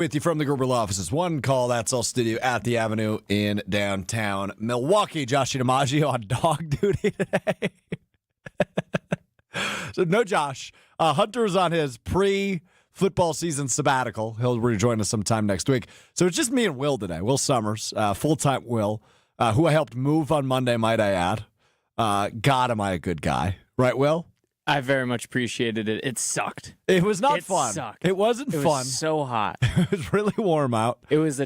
With you from the Gerber Law Offices. One call, that's all studio at the Avenue in downtown Milwaukee. JOSHY DiMaggio on dog duty today. So no Josh. Hunter's on his pre-football season sabbatical. He'll rejoin us sometime next week. So it's just me and Will today. Will Sommers, full-time Will, who I helped move on Monday, might I add. God, am I a good guy. Right, Will? I very much appreciated it. It sucked. It was not fun. It sucked. It wasn't fun. It was so hot. It was really warm out. It was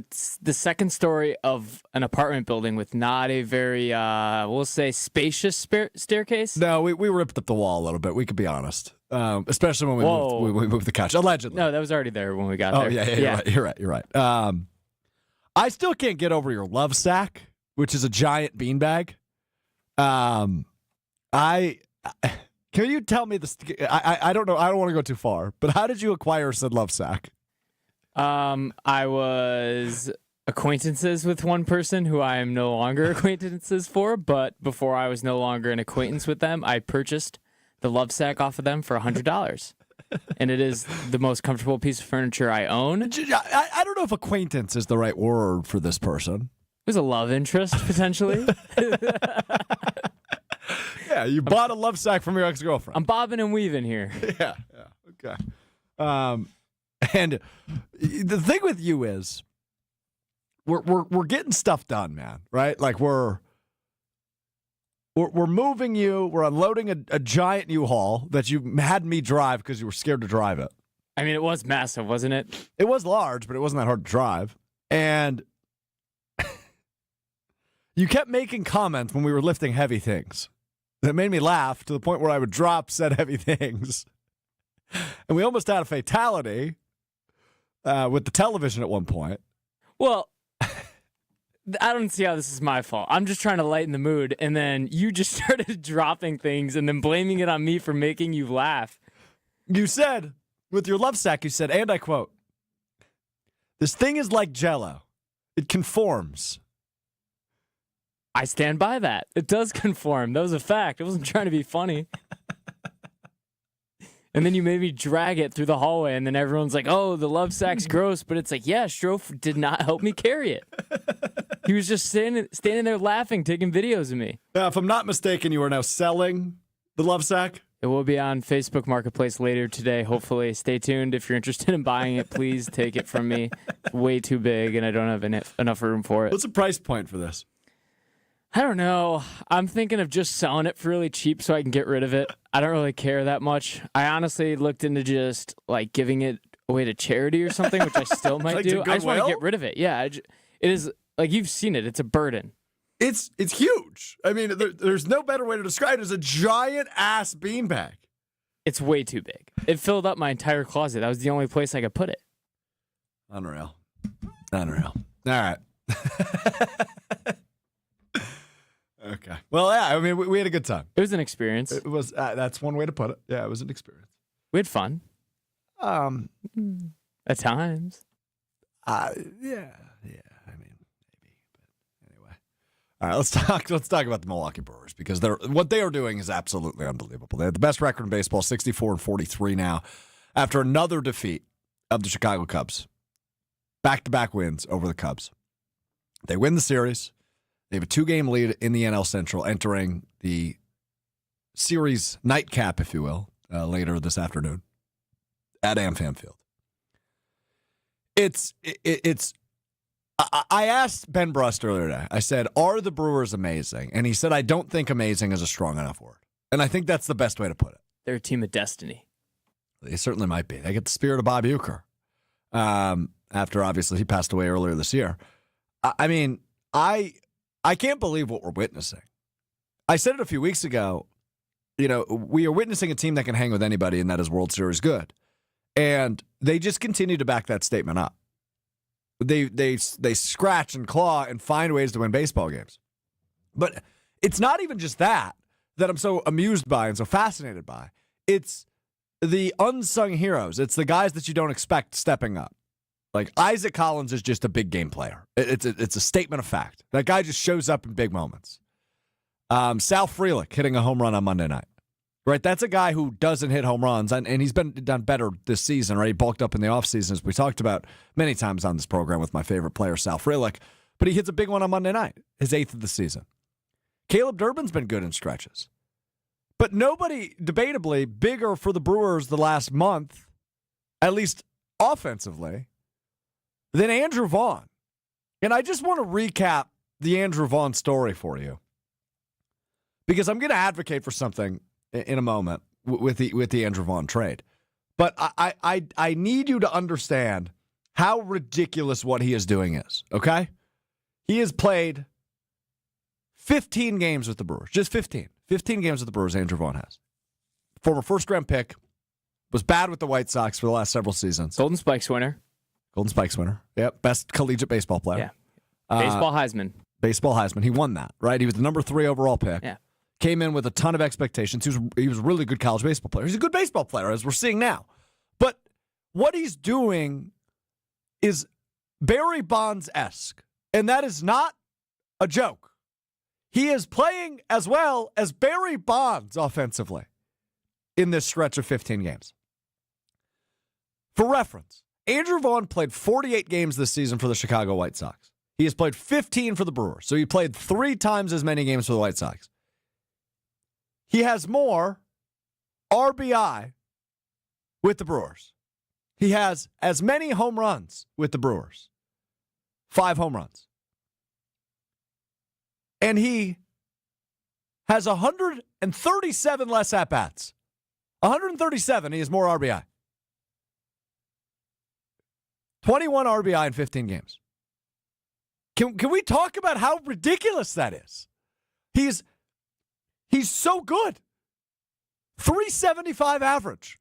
the second story of an apartment building with not a very, we'll say, spacious staircase. No, we ripped up the wall a little bit. We could be honest. Especially when we moved the couch. Allegedly. No, that was already there when we got there. Yeah, you're right. I still can't get over your love sack, which is a giant beanbag. Can you tell me this? I don't know. I don't want to go too far, but how did you acquire said love sack? I was acquaintances with one person who I am no longer acquaintances for, but before I was no longer an acquaintance with them, I purchased the love sack off of them for $100. And it is the most comfortable piece of furniture I own. I don't know if acquaintance is the right word for this person. It was a love interest, potentially. Yeah, you bought a love sack from your ex-girlfriend. I'm bobbing and weaving here. Yeah, okay. And the thing with you is, we're getting stuff done, man. Right? Like we're moving you. We're unloading a giant U-Haul that you had me drive because you were scared to drive it. I mean, it was massive, wasn't it? It was large, but it wasn't that hard to drive. And you kept making comments when we were lifting heavy things that made me laugh to the point where I would drop said heavy things. And we almost had a fatality with the television at one point. Well, I don't see how this is my fault. I'm just trying to lighten the mood, and then you just started dropping things and then blaming it on me for making you laugh. You said, with your love sack, you said, and I quote, "This thing is like Jell-O. It conforms." I stand by that. It does conform. That was a fact. I wasn't trying to be funny. And then you made me drag it through the hallway, and then everyone's like, oh, the love sack's gross. But it's like, yeah, Strouf did not help me carry it. He was just standing there laughing, taking videos of me. Now, if I'm not mistaken, you are now selling the love sack? It will be on Facebook Marketplace later today, hopefully. Stay tuned. If you're interested in buying it, please take it from me. It's way too big, and I don't have enough room for it. What's the price point for this? I don't know. I'm thinking of just selling it for really cheap so I can get rid of it. I don't really care that much. I honestly looked into just like giving it away to charity or something, which I still might do. I just want to get rid of it. Yeah, it is like you've seen it. It's a burden. It's huge. I mean, there's no better way to describe it as a giant ass beanbag. It's way too big. It filled up my entire closet. That was the only place I could put it. Unreal. All right. Okay. Well, yeah, I mean, we had a good time. It was an experience. It was. That's one way to put it. Yeah, it was an experience. We had fun. At times. Yeah. I mean, maybe. But anyway. All right, let's talk about the Milwaukee Brewers because what they are doing is absolutely unbelievable. They have the best record in baseball, 64-43 now, after another defeat of the Chicago Cubs. Back-to-back wins over the Cubs. They win the series. They have a 2-game lead in the NL Central, entering the series nightcap, if you will, later this afternoon at AmFam Field. I asked Ben Brust earlier today. I said, "Are the Brewers amazing?" And he said, "I don't think amazing is a strong enough word." And I think that's the best way to put it. They're a team of destiny. They certainly might be. They get the spirit of Bob Uecker. After obviously he passed away earlier this year. I mean, I can't believe what we're witnessing. I said it a few weeks ago. You know, we are witnessing a team that can hang with anybody, and that is World Series good. And they just continue to back that statement up. They scratch and claw and find ways to win baseball games. But it's not even just that I'm so amused by and so fascinated by. It's the unsung heroes. It's the guys that you don't expect stepping up. Like, Isaac Collins is just a big game player. It's a statement of fact. That guy just shows up in big moments. Sal Frelick hitting a home run on Monday night. right? That's a guy who doesn't hit home runs, and he's done better this season, right? He bulked up in the offseason, as we talked about many times on this program with my favorite player, Sal Frelick. But he hits a big one on Monday night, his 8th of the season. Caleb Durbin's been good in stretches. But nobody, debatably, bigger for the Brewers the last month, at least offensively, than Andrew Vaughn. And I just want to recap the Andrew Vaughn story for you, because I'm going to advocate for something in a moment with the Andrew Vaughn trade. But I need you to understand how ridiculous what he is doing is, okay? He has played 15 games with the Brewers, just 15. 15 games with the Brewers, Andrew Vaughn has. Former first-round pick, was bad with the White Sox for the last several seasons. Golden Spikes winner. Golden Spikes winner. Yep, best collegiate baseball player. Yeah. Baseball Heisman. Baseball Heisman. He won that, right? He was the number 3 overall pick. Yeah. Came in with a ton of expectations. He was a really good college baseball player. He's a good baseball player, as we're seeing now. But what he's doing is Barry Bonds-esque, and that is not a joke. He is playing as well as Barry Bonds offensively in this stretch of 15 games. For reference, Andrew Vaughn played 48 games this season for the Chicago White Sox. He has played 15 for the Brewers, so he played 3 times as many games for the White Sox. He has more RBI with the Brewers. He has as many home runs with the Brewers. 5 home runs. And he has 137 less at-bats. 137, he has more RBI. 21 RBI in 15 games. Can we talk about how ridiculous that is? He's so good. 375 average.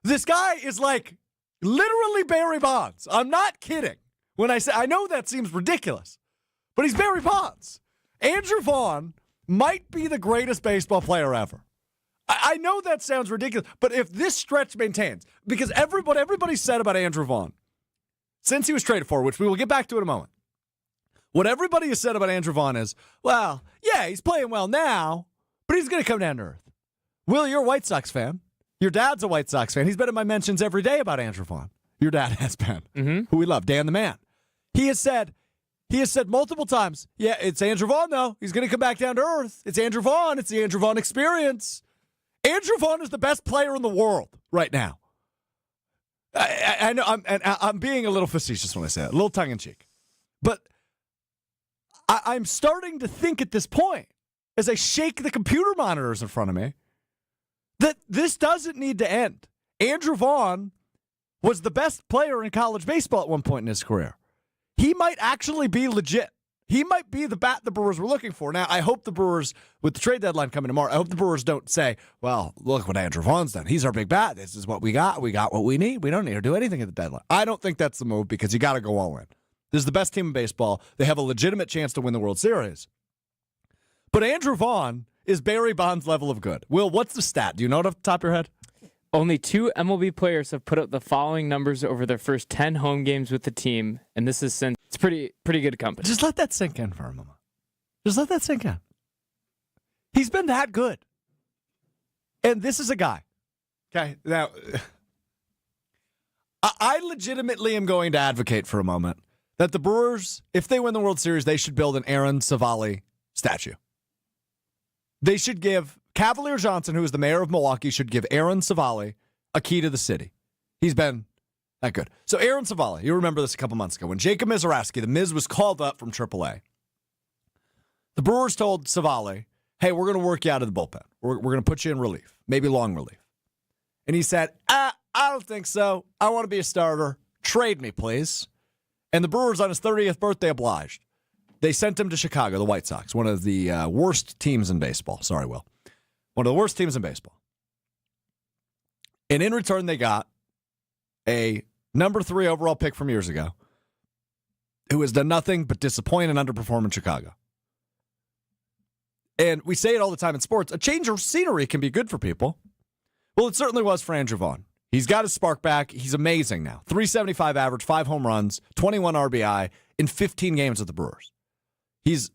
This guy is like literally Barry Bonds. I'm not kidding when I say, I know that seems ridiculous, but he's Barry Bonds. Andrew Vaughn might be the greatest baseball player ever. I know that sounds ridiculous, but if this stretch maintains, because what everybody said about Andrew Vaughn since he was traded for, which we will get back to in a moment, what everybody has said about Andrew Vaughn is, well, yeah, he's playing well now, but he's going to come down to earth. Will, you're a White Sox fan. Your dad's a White Sox fan. He's been in my mentions every day about Andrew Vaughn. Your dad has been, who we love, Dan the Man. He has said multiple times, yeah, it's Andrew Vaughn, though. He's going to come back down to earth. It's Andrew Vaughn. It's the Andrew Vaughn experience. Andrew Vaughn is the best player in the world right now. I know I'm being a little facetious when I say that, a little tongue-in-cheek. But I'm starting to think at this point, as I shake the computer monitors in front of me, that this doesn't need to end. Andrew Vaughn was the best player in college baseball at one point in his career. He might actually be legit. He might be the bat the Brewers were looking for. Now, I hope the Brewers, with the trade deadline coming tomorrow, I hope the Brewers don't say, well, look what Andrew Vaughn's done. He's our big bat. This is what we got. We got what we need. We don't need to do anything at the deadline. I don't think that's the move, because you got to go all in. This is the best team in baseball. They have a legitimate chance to win the World Series. But Andrew Vaughn is Barry Bonds' level of good. Will, what's the stat? Do you know it off the top of your head? Only 2 MLB players have put up the following numbers over their first 10 home games with the team, and this is since it's pretty good company. Just let that sink in for a moment. Just let that sink in. He's been that good. And this is a guy. Okay, now, I legitimately am going to advocate for a moment that the Brewers, if they win the World Series, they should build an Aaron Savali statue. They should give Cavalier Johnson, who is the mayor of Milwaukee, should give Aaron Savali a key to the city. He's been that good. So Aaron Savali, you remember this a couple months ago, when Jacob Mizorowski, the Miz, was called up from AAA. The Brewers told Savali, hey, we're going to work you out of the bullpen. We're going to put you in relief, maybe long relief. And he said, I don't think so. I want to be a starter. Trade me, please. And the Brewers, on his 30th birthday, obliged. They sent him to Chicago, the White Sox, one of the worst teams in baseball. Sorry, Will. One of the worst teams in baseball. And in return, they got a number 3 overall pick from years ago who has done nothing but disappoint and underperform in Chicago. And we say it all the time in sports, a change of scenery can be good for people. Well, it certainly was for Andrew Vaughn. He's got his spark back. He's amazing now. 375 average, 5 home runs, 21 RBI in 15 games with the Brewers. He's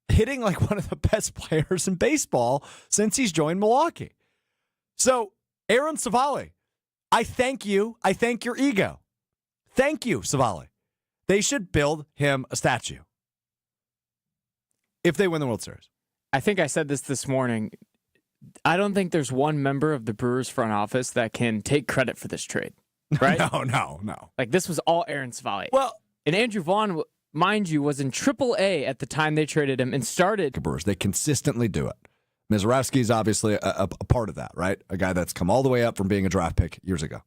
hitting like one of the best players in baseball since he's joined Milwaukee. So, Aaron Savali, I thank you. I thank your ego. Thank you, Savali. They should build him a statue if they win the World Series. I think I said this morning. I don't think there's one member of the Brewers front office that can take credit for this trade, right? No. Like, this was all Aaron Savali. Well, and Andrew Vaughn, mind you, was in AAA at the time they traded him and started. Brewers, they consistently do it. Mizorowski's obviously a part of that, right? A guy that's come all the way up from being a draft pick years ago.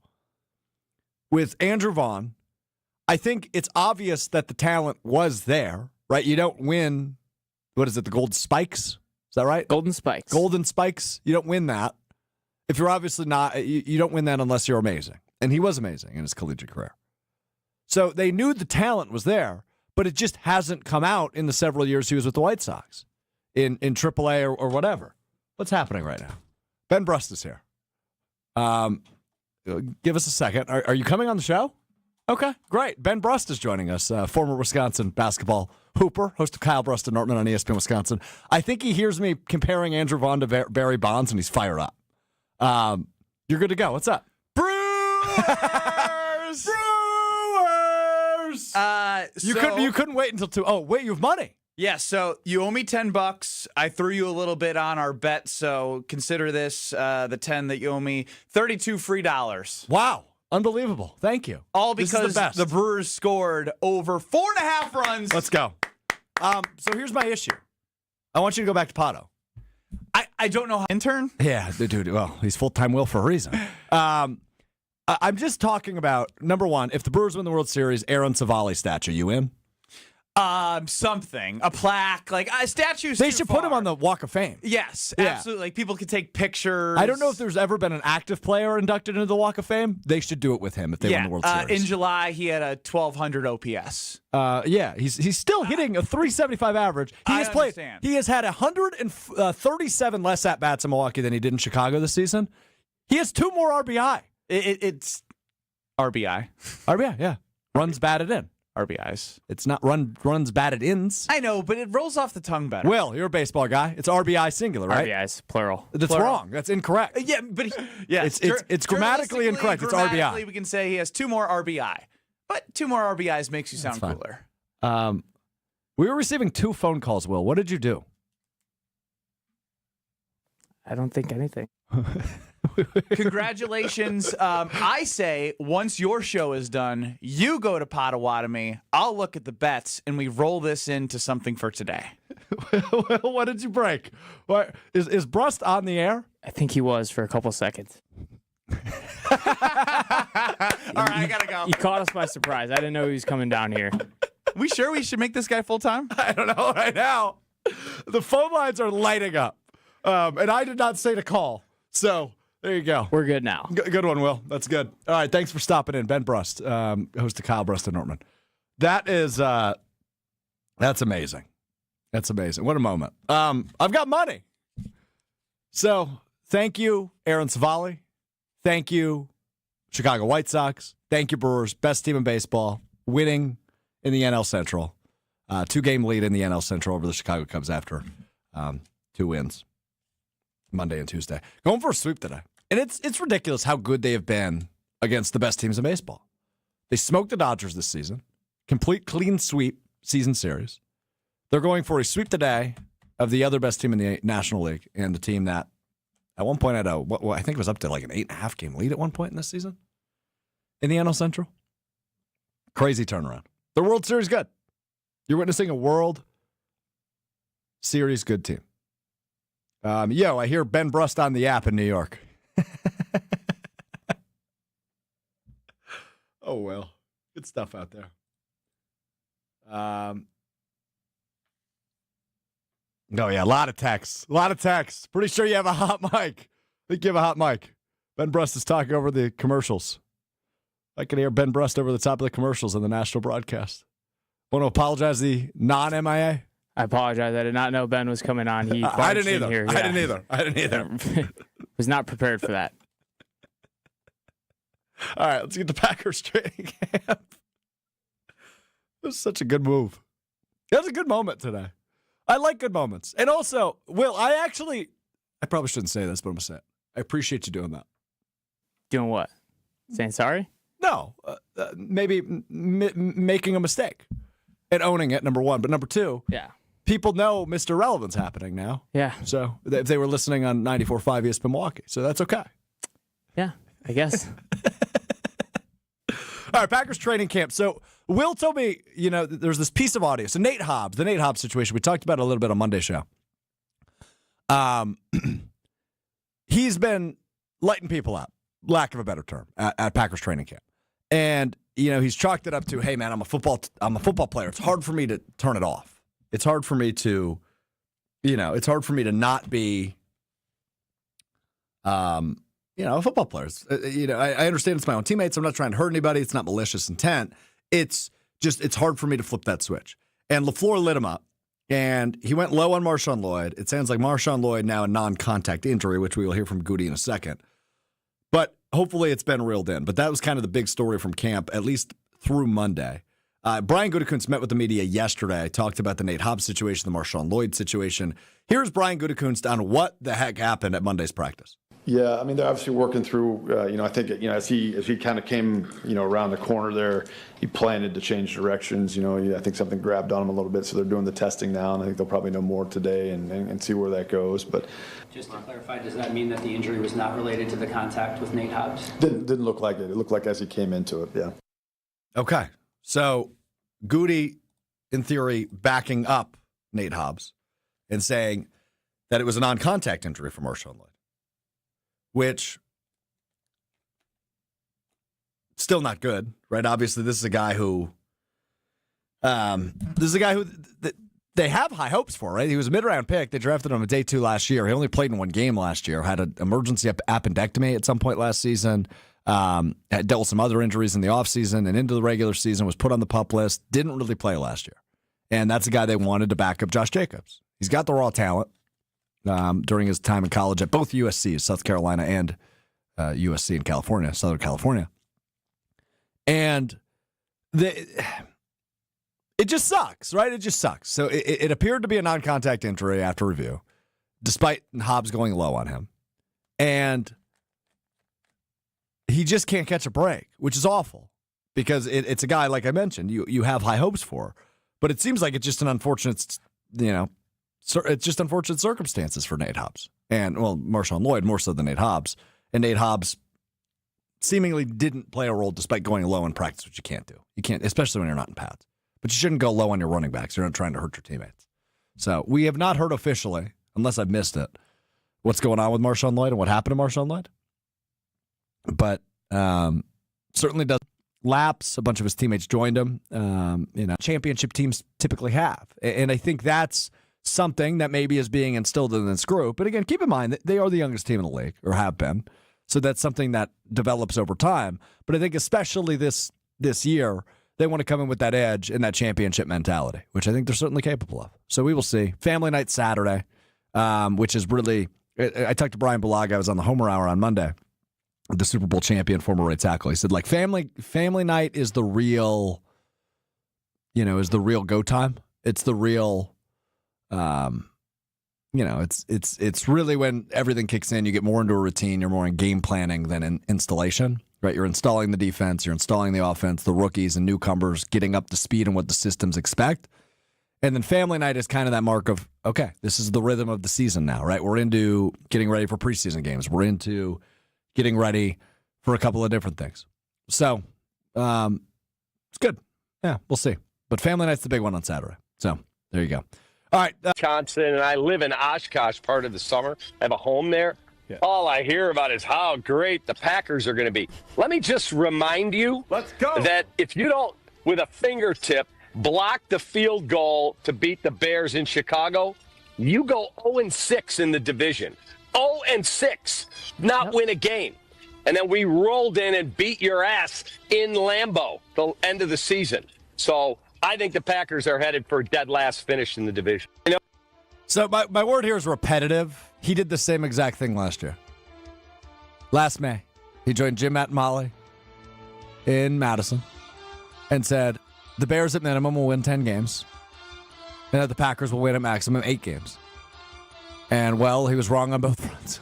With Andrew Vaughn, I think it's obvious that the talent was there, right? You don't win, what is it, the Gold Spikes? Is that right? Golden Spikes. Golden Spikes. You don't win that. If you're obviously not, you don't win that unless you're amazing. And he was amazing in his collegiate career. So they knew the talent was there, but it just hasn't come out in the several years he was with the White Sox in AAA or whatever. What's happening right now? Ben Brust is here. Give us a second. Are you coming on the show? Okay, great. Ben Brust is joining us, former Wisconsin basketball hooper, host of Kyle Brust and Nortman on ESPN Wisconsin. I think he hears me comparing Andrew Vaughn to Barry Bonds, and he's fired up. You're good to go. What's up? Brewers! Brewers! You couldn't wait until 2. Oh, wait, you have money. Yeah, so you owe me $10. I threw you a little bit on our bet, so consider this the 10 that you owe me. $32 free dollars. Wow. Unbelievable. Thank you. All because the Brewers scored over 4.5 runs. Let's go. So here's my issue. I want you to go back to Pato. I don't know how. Intern? Yeah, dude. Well, he's full-time Will for a reason. I'm just talking about, number one, if the Brewers win the World Series, Aaron Savali statue, you in? Something. A plaque. Like, statues. They should put him on the Walk of Fame. Yes, Yeah. absolutely. Like, people could take pictures. I don't know if there's ever been an active player inducted into the Walk of Fame. They should do it with him if they win the World Series. In July, he had a 1,200 OPS. Yeah, he's still hitting a 375 average. He has played. Understand. He has had 137 less at bats in Milwaukee than he did in Chicago this season. He has 2 more RBI. It's RBI. RBI, yeah. Runs batted in. RBIs. It's not runs batted ins. I know, but it rolls off the tongue better. Will, you're a baseball guy. It's RBI singular, right? RBIs, plural. That's Plural. wrong. That's incorrect. Yeah, but It's grammatically incorrect. It's RBI. We can say he has 2 more RBI, but 2 more RBIs makes you sound cooler. We were receiving 2 phone calls, Will. What did you do? I don't think anything. Congratulations. I say once your show is done, you go to Potawatomi, I'll look at the bets, and we roll this into something for today. What did you break? What, is Brust on the air? I think he was for a couple seconds. All right, I gotta go. He caught us by surprise. I didn't know he was coming down here. We sure we should make this guy full-time? I don't know right now. The phone lines are lighting up, and I did not say to call. So there you go. We're good now. Good one, Will. That's good. All right, thanks for stopping in. Ben Brust, host of Kyle Brust and Nortman. That is, that's amazing. That's amazing. What a moment. I've got money. So thank you, Aaron Savali. Thank you, Chicago White Sox. Thank you, Brewers. Best team in baseball. Winning in the NL Central. 2-game lead in the NL Central over the Chicago Cubs after 2 wins. Monday and Tuesday. Going for a sweep today. And it's ridiculous how good they have been against the best teams in baseball. They smoked the Dodgers this season. Complete clean sweep season series. They're going for a sweep today of the other best team in the National League and the team that at one point had I think it was up to like an 8.5 game lead at one point in this season in the NL Central. Crazy turnaround. The World Series good. You're witnessing a World Series good team. I hear Ben Brust on the app in New York. Oh, well. Good stuff out there. No, yeah, a lot of texts. Pretty sure you have a hot mic. I think you have a hot mic. Ben Brust is talking over the commercials. I can hear Ben Brust over the top of the commercials in the national broadcast. Want to apologize to the non-MIA? I apologize. I did not know Ben was coming on. I didn't either. Here. I didn't either. Was not prepared for that. All right, let's get the Packers training camp. It was such a good move. It was a good moment today. I like good moments. And also, Will, I probably shouldn't say this, but I'm going to say it. I appreciate you doing that. Doing what? Saying sorry? No, maybe making a mistake and owning it, number one. But number two, Yeah. people know Mr. Relevant's happening now. Yeah. So if they were listening on 94.5 ESPN Milwaukee, so that's okay. Yeah, I guess. All right, Packers training camp. So Will told me, there's this piece of audio. So Nate Hobbs, the Nate Hobbs situation, we talked about it a little bit on Monday's show. He's been lighting people up, lack of a better term, at Packers training camp. And, he's chalked it up to, hey, man, I'm a football player. It's hard for me to turn it off. It's hard for me to, not be, a football player. I understand it's my own teammates. I'm not trying to hurt anybody. It's not malicious intent. It's hard for me to flip that switch. And LaFleur lit him up, and he went low on Marshawn Lloyd. It sounds like Marshawn Lloyd now a non-contact injury, which we will hear from Goody in a second. But hopefully it's been reeled in. But that was kind of the big story from camp, at least through Monday. Brian Gutekunst met with the media yesterday. Talked about the Nate Hobbs situation, the Marshawn Lloyd situation. Here's Brian Gutekunst on what the heck happened at Monday's practice. Yeah, I mean, they're obviously working through, I think, as he kind of came, around the corner there, he planted to change directions. I think something grabbed on him a little bit, so they're doing the testing now, and I think they'll probably know more today and see where that goes. But just to clarify, does that mean that the injury was not related to the contact with Nate Hobbs? Didn't look like it. It looked like as he came into it, yeah. Okay, so Goody, in theory, backing up Nate Hobbs and saying that it was a non-contact injury for Marshawn Lloyd. Which, still not good, right? Obviously, this is a guy who, they have high hopes for, right? He was a mid-round pick. They drafted him on day 2 last year. He only played in one game last year. Had an emergency appendectomy at some point last season. Had dealt with some other injuries in the offseason and into the regular season. Was put on the PUP list. Didn't really play last year. And that's a guy they wanted to back up Josh Jacobs. He's got the raw talent. During his time in college at both USCs, South Carolina and USC in California, Southern California. And it just sucks, right? It just sucks. So it appeared to be a non-contact injury after review, despite Hobbs going low on him. And he just can't catch a break, which is awful because it's a guy, like I mentioned, you have high hopes for. But it seems like it's just an unfortunate, it's just unfortunate circumstances for Nate Hobbs. And, well, Marshawn Lloyd more so than Nate Hobbs. And Nate Hobbs seemingly didn't play a role despite going low in practice, which you can't do. You can't, especially when you're not in pads. But you shouldn't go low on your running backs. You're not trying to hurt your teammates. So we have not heard officially, unless I've missed it, what's going on with Marshawn Lloyd and what happened to Marshawn Lloyd. But certainly does lapse. A bunch of his teammates joined him. Championship teams typically have. And I think that's something that maybe is being instilled in this group. But again, keep in mind that they are the youngest team in the league, or have been. So that's something that develops over time. But I think especially this year, they want to come in with that edge and that championship mentality, which I think they're certainly capable of. So we will see. Family night Saturday, which is really, I talked to Brian Bulaga. I was on the Homer Hour on Monday, the Super Bowl champion, former right tackle. He said, like, family night is the real, is the real go time. It's the real, it's really when everything kicks in. You get more into a routine. You're more in game planning than in installation, right? You're installing the defense. You're installing the offense, the rookies and newcomers getting up to speed and what the systems expect. And then family night is kind of that mark of, okay, this is the rhythm of the season now, right? We're into getting ready for preseason games. We're into getting ready for a couple of different things. So it's good. Yeah, we'll see. But family night's the big one on Saturday. So there you go. All right. Wisconsin, and I live in Oshkosh part of the summer. I have a home there. Yeah. All I hear about is how great the Packers are going to be. Let me just remind you that if you don't, with a fingertip, block the field goal to beat the Bears in Chicago, you go 0-6 in the division. 0-6, not win a game. And then we rolled in and beat your ass in Lambeau the end of the season. So I think the Packers are headed for a dead last finish in the division. So my word here is repetitive. He did the same exact thing last year. Last May, he joined Jim, Matt, and Molly in Madison and said, the Bears at minimum will win 10 games and that the Packers will win at maximum 8 games. And, well, he was wrong on both fronts.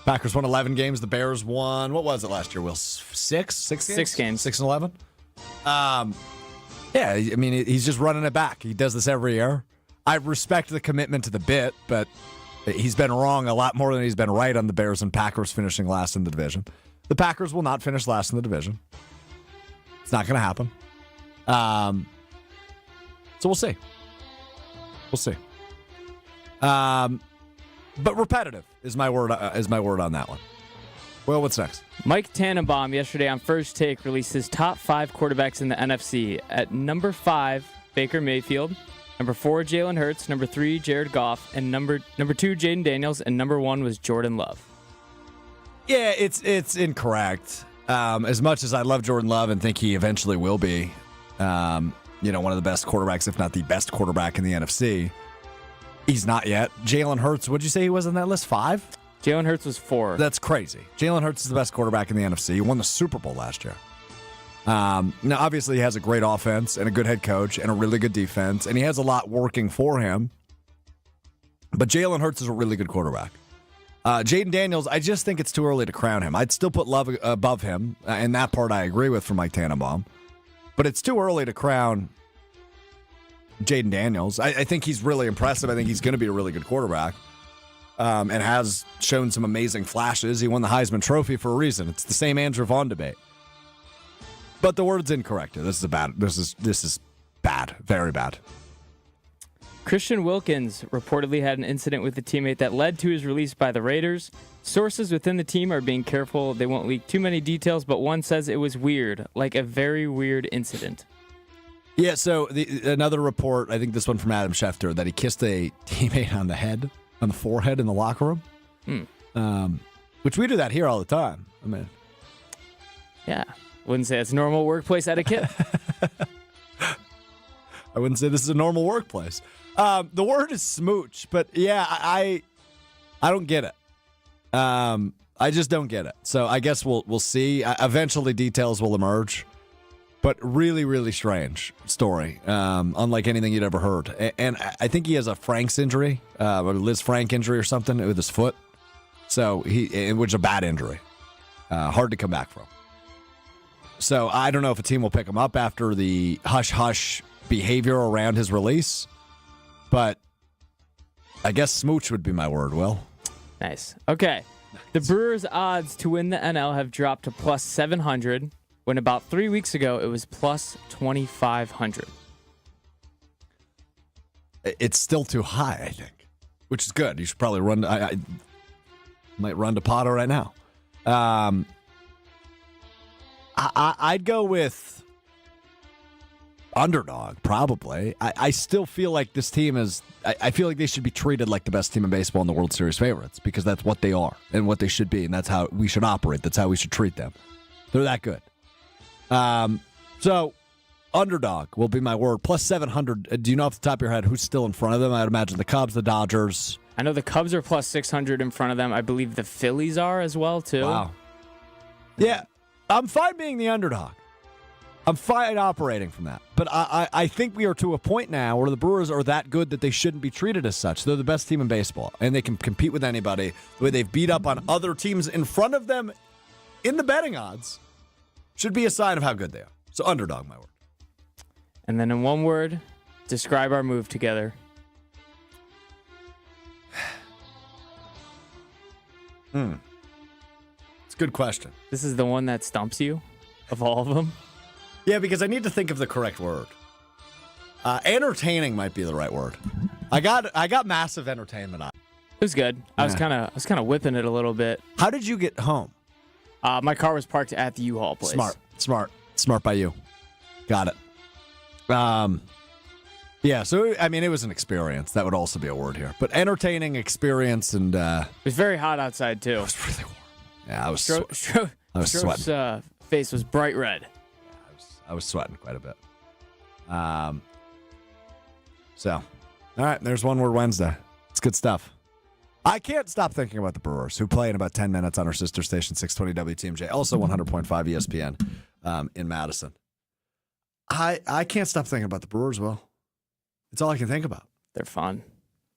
Packers won 11 games. The Bears won, what was it last year, Will? Six games? 6 games. 6 and 11? Yeah, I mean, he's just running it back. He does this every year. I respect the commitment to the bit, but he's been wrong a lot more than he's been right on the Bears and Packers finishing last in the division. The Packers will not finish last in the division. It's not going to happen. So we'll see. We'll see. But repetitive is my word on that one. Well, what's next? Mike Tannenbaum yesterday on First Take released his top 5 quarterbacks in the NFC. At number 5, Baker Mayfield. Number 4, Jalen Hurts. Number 3, Jared Goff. And number 2, Jaden Daniels. And number 1 was Jordan Love. Yeah, it's incorrect. As much as I love Jordan Love and think he eventually will be, one of the best quarterbacks, if not the best quarterback in the NFC, he's not yet. Jalen Hurts, what'd you say he was on that list? 5? Jalen Hurts was 4. That's crazy. Jalen Hurts is the best quarterback in the NFC. He won the Super Bowl last year. Now, obviously, he has a great offense and a good head coach and a really good defense, and he has a lot working for him. But Jalen Hurts is a really good quarterback. Jaden Daniels, I just think it's too early to crown him. I'd still put Love above him, and that part I agree with from Mike Tannenbaum. But it's too early to crown Jaden Daniels. I think he's really impressive. I think he's going to be a really good quarterback. And has shown some amazing flashes. He won the Heisman Trophy for a reason. It's the same Andrew Vaughn debate. But the word's incorrect here. This is bad. Very bad. Christian Wilkins reportedly had an incident with a teammate that led to his release by the Raiders. Sources within the team are being careful. They won't leak too many details, but one says it was weird, like a very weird incident. Yeah, so another report, I think this one from Adam Schefter, that he kissed a teammate on the forehead in the locker room. Which we do that here all the time. I mean, yeah. Wouldn't say it's normal workplace etiquette. I wouldn't say this is a normal workplace. The word is smooch, but yeah, I don't get it. I just don't get it. So I guess we'll see. Eventually, details will emerge. But really, really strange story, unlike anything you'd ever heard. And I think he has a Frank's injury, or Liz Frank injury or something with his foot. So which is a bad injury, hard to come back from. So I don't know if a team will pick him up after the hush-hush behavior around his release. But I guess smooch would be my word, Will. Nice. Okay. The Brewers' odds to win the NL have dropped to plus 700. When about 3 weeks ago, it was plus 2,500. It's still too high, I think, which is good. You should probably run. I might run to Potter right now. I'd go with underdog, probably. I still feel like this team is. I feel like they should be treated like the best team in baseball and the World Series favorites because that's what they are and what they should be, and that's how we should operate. That's how we should treat them. They're that good. So underdog will be my word. Plus 700. Do you know off the top of your head who's still in front of them? I'd imagine the Cubs, the Dodgers. I know the Cubs are plus 600 in front of them. I believe the Phillies are as well, too. Wow. Yeah, I'm fine being the underdog. I'm fine operating from that. But I think we are to a point now where the Brewers are that good that they shouldn't be treated as such. They're the best team in baseball, and they can compete with anybody. The way they've beat up on other teams in front of them in the betting odds should be a sign of how good they are. So underdog, my word. And then in one word, describe our move together. It's a good question. This is the one that stumps you of all of them? Yeah, because I need to think of the correct word. Entertaining might be the right word. I got massive entertainment on it. It was good. I was kind of whipping it a little bit. How did you get home? My car was parked at the U-Haul place. Smart by you. Got it. Yeah, so, I mean, it was an experience. That would also be a word here. But entertaining experience and... It was very hot outside, too. It was really warm. Yeah, I was sweating. Face was bright red. Yeah, I was sweating quite a bit. So, all right, there's One Word Wednesday. It's good stuff. I can't stop thinking about the Brewers, who play in about 10 minutes on our sister station, 620 WTMJ, also 100.5 ESPN in Madison. I can't stop thinking about the Brewers, Will. It's all I can think about. They're fun.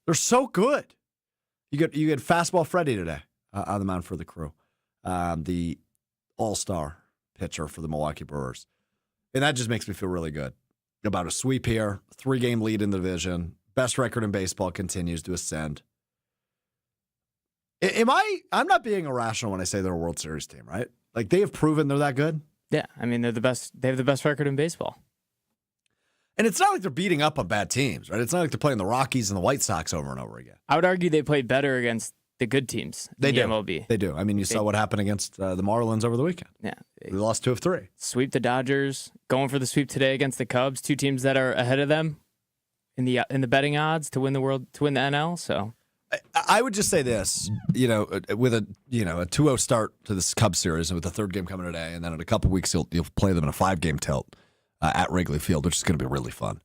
They're so good. You get Fastball Freddy today. on the mound for the Crew, the all-star pitcher for the Milwaukee Brewers. And that just makes me feel really good about a sweep here, 3-game lead in the division, best record in baseball continues to ascend. I'm not being irrational when I say they're a World Series team, right? Like, they have proven they're that good. Yeah, I mean, they're the best. They have the best record in baseball. And it's not like they're beating up on bad teams, right? It's not like they're playing the Rockies and the White Sox over and over again. I would argue they played better against the good teams in the MLB. They do. I mean, you saw what happened against the Marlins over the weekend. Yeah. They lost 2 of 3. Sweep the Dodgers, going for the sweep today against the Cubs, 2 teams that are ahead of them in the betting odds to win the NL. So I would just say this, with a 2-0 start to this Cubs series, and with the 3rd game coming today, and then in a couple weeks you'll play them in a 5-game tilt at Wrigley Field, which is going to be really fun.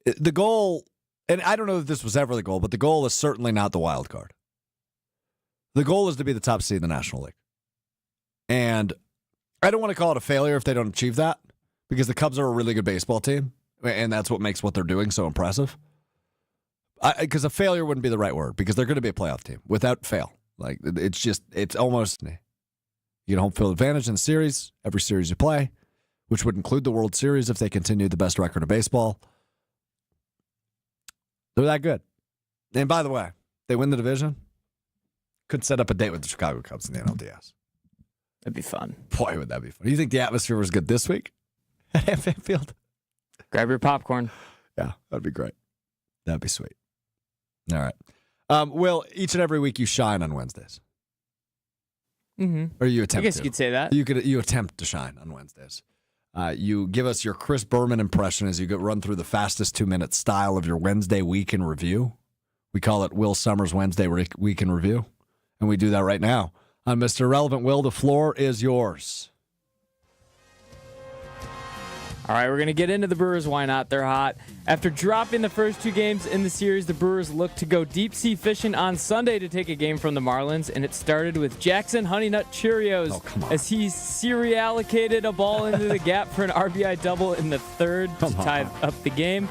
The goal, and I don't know if this was ever the goal, but the goal is certainly not the wild card. The goal is to be the top seed in the National League. And I don't want to call it a failure if they don't achieve that, because the Cubs are a really good baseball team, and that's what makes what they're doing so impressive. Because a failure wouldn't be the right word, because they're going to be a playoff team without fail. Like, it's almost, you get home field advantage in the series, every series you play, which would include the World Series if they continue the best record of baseball. They're that good. And by the way, they win the division, could set up a date with the Chicago Cubs in the NLDS. that'd be fun. Boy, would that be fun. Do you think the atmosphere was good this week at AFM Field? Grab your popcorn. Yeah, that'd be great. That'd be sweet. All right. Will, each and every week you shine on Wednesdays. Mm-hmm. Or you attempt to. I guess you could say that. You attempt to shine on Wednesdays. You give us your Chris Berman impression as you run through the fastest 2-minute style of your Wednesday week in review. We call it Will Sommers Wednesday Week in Review. And we do that right now. On Mr. Irrelevant Will, the floor is yours. All right, we're going to get into the Brewers. Why not? They're hot. After dropping the first 2 games in the series, the Brewers look to go deep-sea fishing on Sunday to take a game from the Marlins, and it started with Jackson Honey Nut Cheerios as he serialicated a ball into the gap for an RBI double in the 3rd to tie up the game.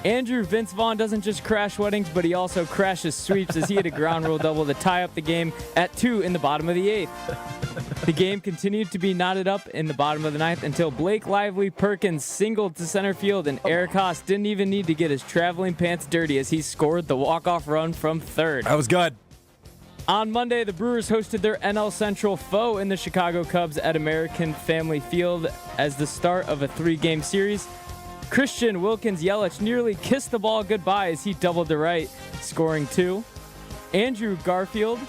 Andrew Vince Vaughn doesn't just crash weddings, but he also crashes sweeps as he hit a ground rule double to tie up the game at 2 in the bottom of the 8th. The game continued to be knotted up in the bottom of the 9th until Blake Lively Perkins singled to center field, and Eric Haas didn't even need to get his traveling pants dirty as he scored the walk-off run from 3rd. That was good. On Monday, the Brewers hosted their NL Central foe in the Chicago Cubs at American Family Field as the start of a 3-game series. Christian Wilkins Yelich nearly kissed the ball goodbye as he doubled to right, scoring 2. Andrew Garfield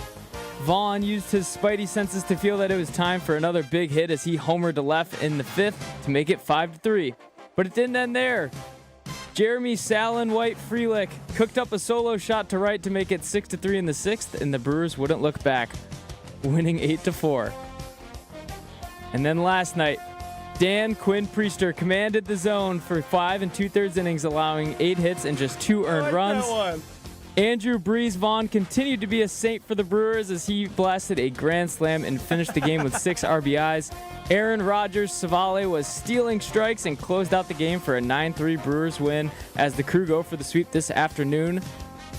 Vaughn used his spidey senses to feel that it was time for another big hit as he homered to left in the 5th to make it 5-3. But it didn't end there. Jeremy Salen White Freelick cooked up a solo shot to right to make it 6-3 in the 6th, and the Brewers wouldn't look back, winning 8-4. And then last night, Dan Quinn Priester commanded the zone for 5 2/3 innings, allowing 8 hits and just 2 earned runs. Andrew Breeze Vaughn continued to be a saint for the Brewers as he blasted a grand slam and finished the game with 6 RBIs. Aaron Rodgers Savale was stealing strikes and closed out the game for a 9-3 Brewers win as the Crew go for the sweep this afternoon.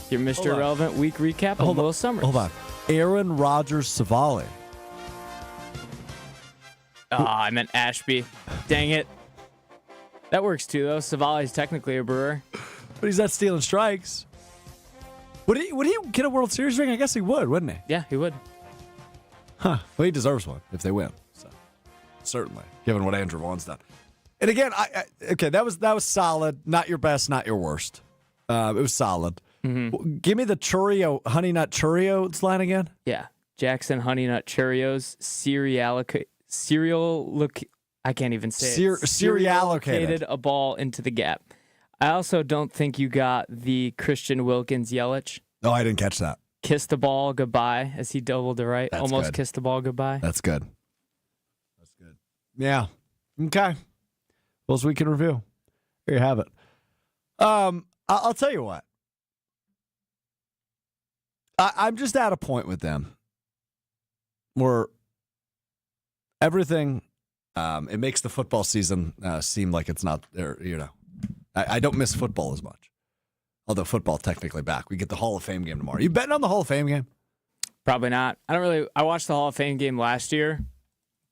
Your Mr. Irrelevant week recap of Will Sommers. Hold on. Aaron Rodgers Savale. I meant Ashby. Dang it. That works too, though. Savale's technically a Brewer. But he's not stealing strikes. Would he get a World Series ring? I guess he would, wouldn't he? Yeah, he would. Huh. Well, he deserves one if they win. So certainly, given what Andrew Vaughn's done. And again, okay, that was solid. Not your best, not your worst. It was solid. Mm-hmm. Give me the Honey Nut Cheerios line again. Yeah, Jackson Honey Nut Cheerios I can't even say it. Serialicated a ball into the gap. I also don't think you got the Christian Wilkins Yelich. Oh, I didn't catch that. Kissed the ball goodbye as he doubled to right. That's Almost good. kissed the ball goodbye. That's good. That's good. Yeah. Okay. Will's week in review. There you have it. I'll tell you what. I'm just at a point with them where everything, it makes the football season seem like it's not there, I don't miss football as much. Although football technically back. We get the Hall of Fame game tomorrow. You betting on the Hall of Fame game? Probably not. I watched the Hall of Fame game last year,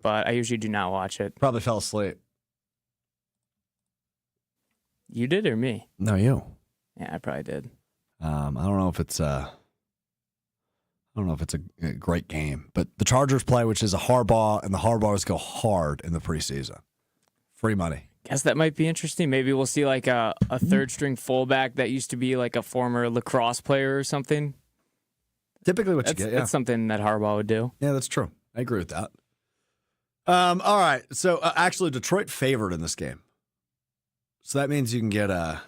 but I usually do not watch it. Probably fell asleep. You did or me? No, you. Yeah, I probably did. I don't know if it's a great game, but the Chargers play, which is a Harbaugh, and the Harbaughs go hard in the preseason. Free money. Guess that might be interesting. Maybe we'll see like a third string fullback that used to be like a former lacrosse player or something. Typically what you get, yeah. That's something that Harbaugh would do. Yeah, that's true. I agree with that. All right. So actually, Detroit favored in this game. So that means you can get the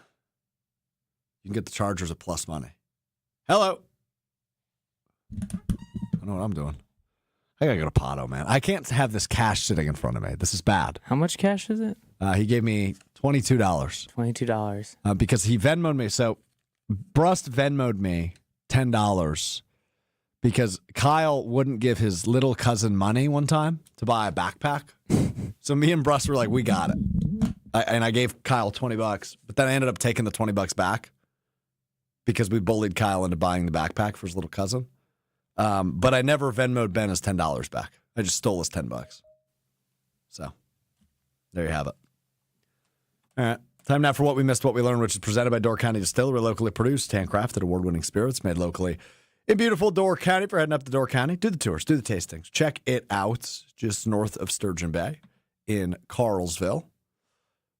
Chargers at plus money. Hello. I don't know what I'm doing. I gotta go to Pato, man. I can't have this cash sitting in front of me. This is bad. How much cash is it? He gave me $22. $22. Because he Venmoed me. So Brust Venmoed me $10 because Kyle wouldn't give his little cousin money one time to buy a backpack. So me and Brust were like, we got it. And I gave Kyle $20, but then I ended up taking the $20 back because we bullied Kyle into buying the backpack for his little cousin. But I never Venmoed Ben his $10 back. I just stole his $10. So there you have it. All right. Time now for What We Missed, What We Learned, which is presented by Door County Distillery, locally produced, handcrafted, award-winning spirits made locally in beautiful Door County. If you're heading up to Door County, do the tours, do the tastings. Check it out just north of Sturgeon Bay in Carlsville.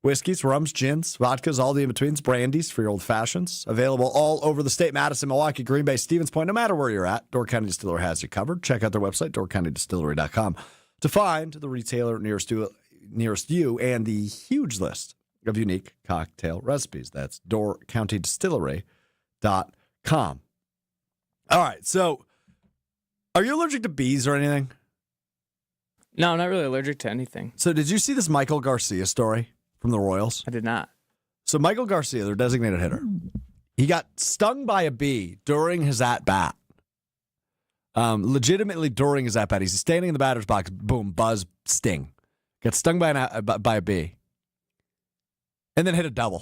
Whiskeys, rums, gins, vodkas, all the in-betweens, brandies for your old fashions. Available all over the state. Madison, Milwaukee, Green Bay, Stevens Point. No matter where you're at, Door County Distillery has you covered. Check out their website, doorcountydistillery.com, to find the retailer nearest you and the huge list of unique cocktail recipes. That's doorcountydistillery.com. All right, so are you allergic to bees or anything? No, I'm not really allergic to anything. So did you see this Michael Garcia story from the Royals? I did not. So Michael Garcia, their designated hitter, he got stung by a bee during his at-bat. Legitimately during his at-bat. He's standing in the batter's box, boom, buzz, sting. Got stung by a bee. And then hit a double.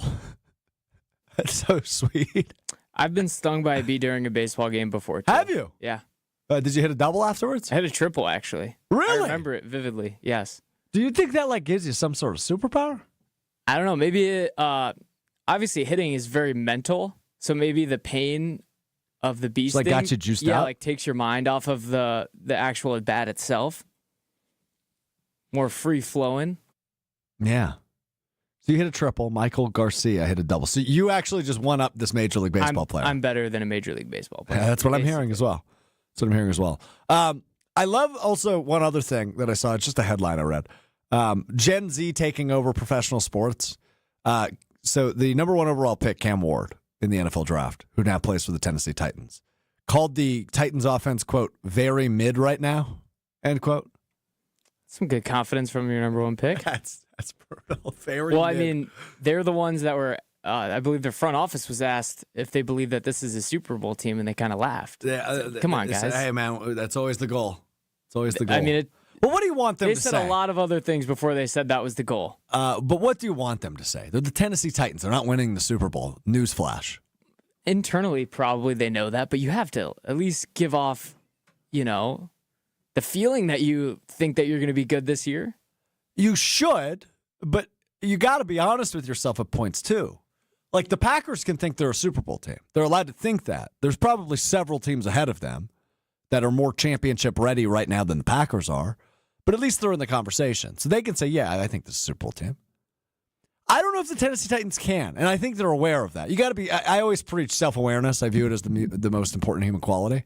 That's so sweet. I've been stung by a bee during a baseball game before, too. Have you? Yeah. Did you hit a double afterwards? I hit a triple, actually. Really? I remember it vividly, yes. Do you think that gives you some sort of superpower? I don't know. Maybe it, obviously hitting is very mental, so maybe the pain of the bee sting got you juiced out? takes your mind off of the actual at bat itself. More free flowing. Yeah. So you hit a triple. Michael Garcia hit a double. So you actually just won up this Major League Baseball player. I'm better than a Major League Baseball player. Yeah, that's what I'm hearing as well. I love also one other thing that I saw. It's just a headline I read. Gen Z taking over professional sports. So the number one overall pick, Cam Ward, in the NFL draft, who now plays for the Tennessee Titans, called the Titans offense, quote, very mid right now, end quote. Some good confidence from your number one pick. That's brutal. Very well, mid. I mean, they're the ones that were, I believe their front office was asked if they believe that this is a Super Bowl team, and they kind of laughed. Yeah, come on, they guys. said, hey, man, that's always the goal. It's always the goal. I mean, well, what do you want them to say? They said a lot of other things before they said that was the goal. But what do you want them to say? They're the Tennessee Titans. They're not winning the Super Bowl. Newsflash. Internally, probably they know that, but you have to at least give off, the feeling that you think that you're going to be good this year. You should, but you got to be honest with yourself at points too. Like the Packers can think they're a Super Bowl team. They're allowed to think that. There's probably several teams ahead of them that are more championship ready right now than the Packers are, but at least they're in the conversation. So they can say, yeah, I think this is a Super Bowl team. I don't know if the Tennessee Titans can, and I think they're aware of that. You got to be, I always preach self-awareness. I view it as the most important human quality.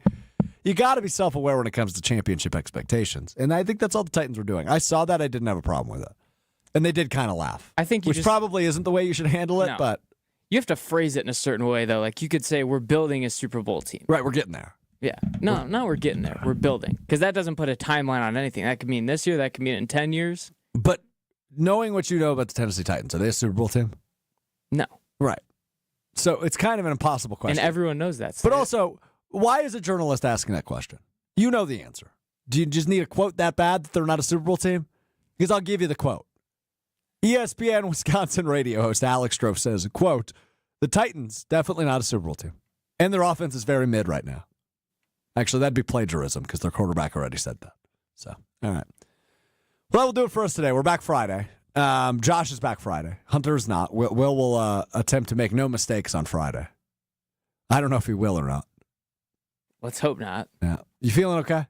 You got to be self-aware when it comes to championship expectations, and I think that's all the Titans were doing. I saw that. I didn't have a problem with it, and they did kind of laugh. I think which probably isn't the way you should handle it, but you have to phrase it in a certain way, though. Like you could say, "We're building a Super Bowl team." Right, we're getting there. Yeah, no, we're getting there. We're building, because that doesn't put a timeline on anything. That could mean this year. That could mean in 10 years. But knowing what you know about the Tennessee Titans, are they a Super Bowl team? No. Right. So it's kind of an impossible question, and everyone knows that. But also, why is a journalist asking that question? You know the answer. Do you just need a quote that bad that they're not a Super Bowl team? Because I'll give you the quote. ESPN Wisconsin radio host Alex Strouf says, quote, the Titans, definitely not a Super Bowl team. And their offense is very mid right now. Actually, that'd be plagiarism because their quarterback already said that. So, all right. Well, that will do it for us today. We're back Friday. Josh is back Friday. Hunter's not. Will will attempt to make no mistakes on Friday. I don't know if he will or not. Let's hope not. Yeah. You feeling okay?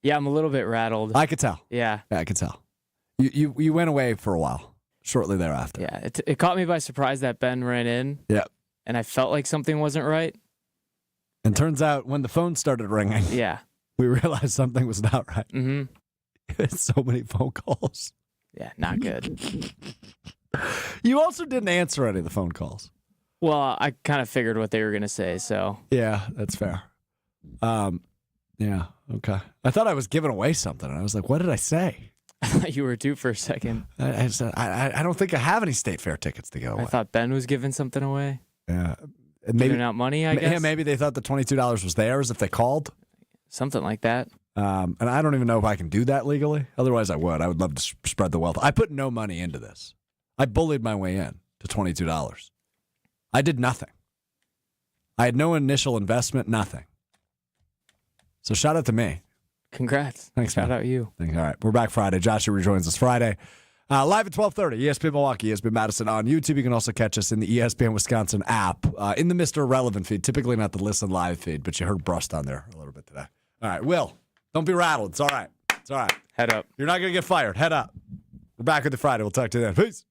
Yeah, I'm a little bit rattled. I could tell. Yeah. Yeah, I could tell. You went away for a while shortly thereafter. Yeah, it caught me by surprise that Ben ran in. Yeah. And I felt like something wasn't right. And turns out when the phone started ringing, Yeah. we realized something was not right. Mm-hmm. It's so many phone calls. Yeah, not good. You also didn't answer any of the phone calls. Well, I kind of figured what they were going to say, so. Yeah, that's fair. Yeah, okay. I thought I was giving away something, and I was like, what did I say? I thought you were due for a second. I don't think I have any State Fair tickets to go away. I thought Ben was giving something away. Yeah. Maybe, giving out money, I guess. Yeah, maybe they thought the $22 was theirs if they called. Something like that. And I don't even know if I can do that legally. Otherwise, I would. I would love to spread the wealth. I put no money into this. I bullied my way in to $22. I did nothing. I had no initial investment, nothing. So shout out to me. Congrats. Thanks, Shout man. out you. Thanks. All right. We're back Friday. Joshua rejoins us Friday. Live at 12:30, ESPN Milwaukee, ESPN Madison on YouTube. You can also catch us in the ESPN Wisconsin app, in the Mr. Irrelevant feed. Typically not the Listen Live feed, but you heard Brust on there a little bit today. All right, Will, don't be rattled. It's all right. It's all right. Head up. You're not going to get fired. Head up. We're back with you Friday. We'll talk to you then. Peace.